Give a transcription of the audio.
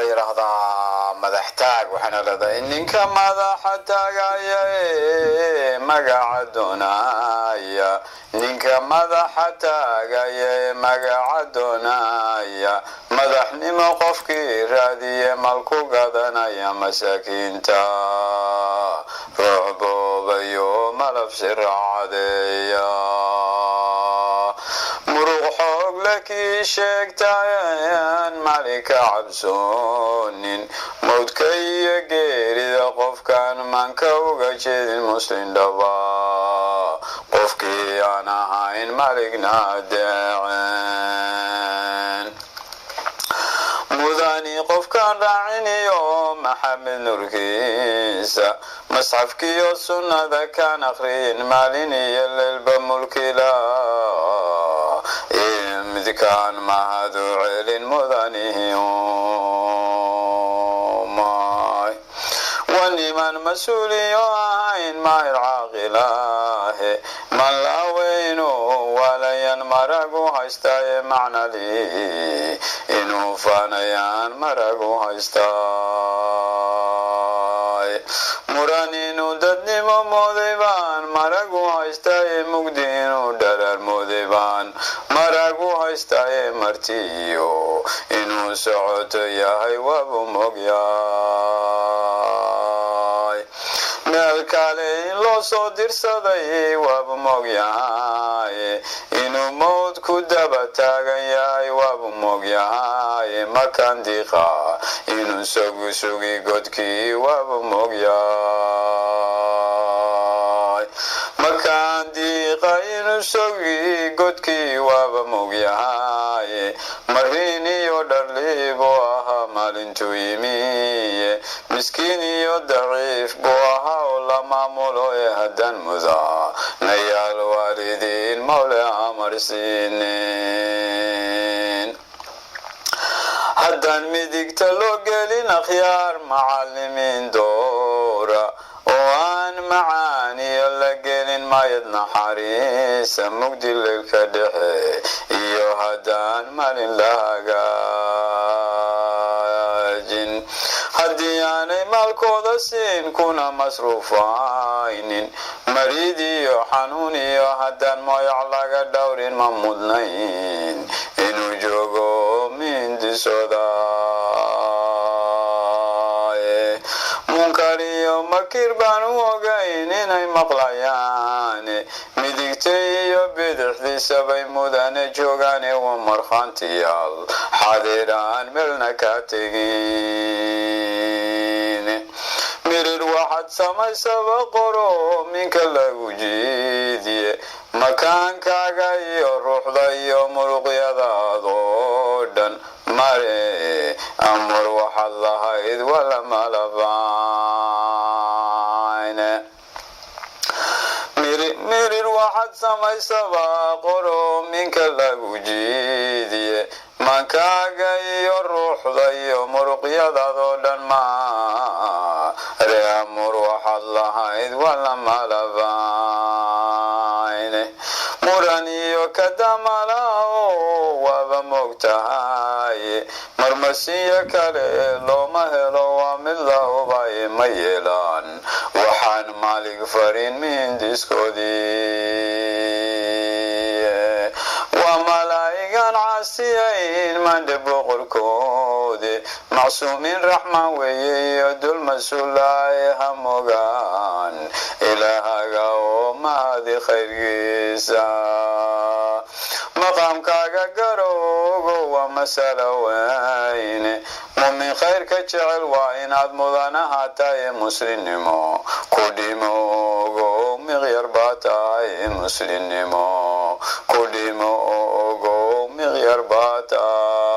yiraahdaa madax taag waxaana leedahay ninka madaxa taagaya magaca doonaya ninka madaxa taagaya magaca doonaya madaxnimo qofkii raadiye malku gadanaya masaakiinta ruuxboobayo malab sircadeeya لكي شيكتايان مالك عبسونين موت كي يجيري قف كان منك وغجد المسلم دبا قف كي أنا هاين مالك نادعين مذاني قف كان راعيني يوم محمد نوركيسا مصحف كيو سنة ذا كان أخرين ماليني اللي كان ما ذو عيل مذانيه ماي واني من مسؤولي عين ما العاقلاه من لا وينه ولا ينمرقو هايستاي معنى لي إنو فانيان مرقو هايستاي مرانينو ددني مموذبان مرقو هايستاي مقدينو درر موذبان مرقو هايستاي مرتيو إنو سعوت ياهي وابو مقياي meelkale loo soo dirsaday waaba mogyahay inuu mowd ku daba taagan yahay waaba mogyahay makaan diiqa inuu sugi godkii waaba mogyahay makaan diiqa inuu sugi godkii waaba mogyahay marin iyo dharliibu ahaa maalintuu yimiye miskiin iyo daciif buu ahaa maamulo hadan muda nayaal waalidiin mawla amarsiinin hadan midigta loo gelin akhyaar macallimiin doora oo aan macaaniyo la gelin mayad naxariisa mugdi leelka dhexe iyo haddaan malin la hagaajin haddii aanay maalkooda siin kuna masruufaynin mariid iyo xanuun iyo haddaan mooyac laga dhowrin ma mudnayn inuu joogo mindisooda munkar iyo makir baan u ogayn inay maqlayaan midigta iyo bidixdiisa bay mudane joogaane waa markhaantiyaal xadiraan meelna ka tegin mirir waxaad samaysaba qoro minka lagu jiidiye makaankaaga iyo ruuxda iyo muruqyadaadoo dhan mare amar waxaad lahayd wala malabayne mirir waxaad samaysaba qoro minka lagu jiidiye makaaga iyo ruuxda iyo muruqyadaadoo dhan mare amar waxaad lahayd wala malabayne muran iyo kadamalaho waaba mogtahay marmasiyo kale looma helo waa mid la hubay ma yeelaan waxaan maalig farin mindiskoodii waa malaa'igan caasiyayn mandhe boqorkoodi macsuumiin raxmaan weeye iyo dul mas-uulaaye ha mogaan ilaahaga oo mahadi khayrgiisa maqaamkaaga garoogo waa masalo weyne mumin khayrka jecel waa inaad mudanaha tahay muslimnimo ku dhimoogo miqyar baa tahay muslimnimo ku dhimoogo miqyar baa tahay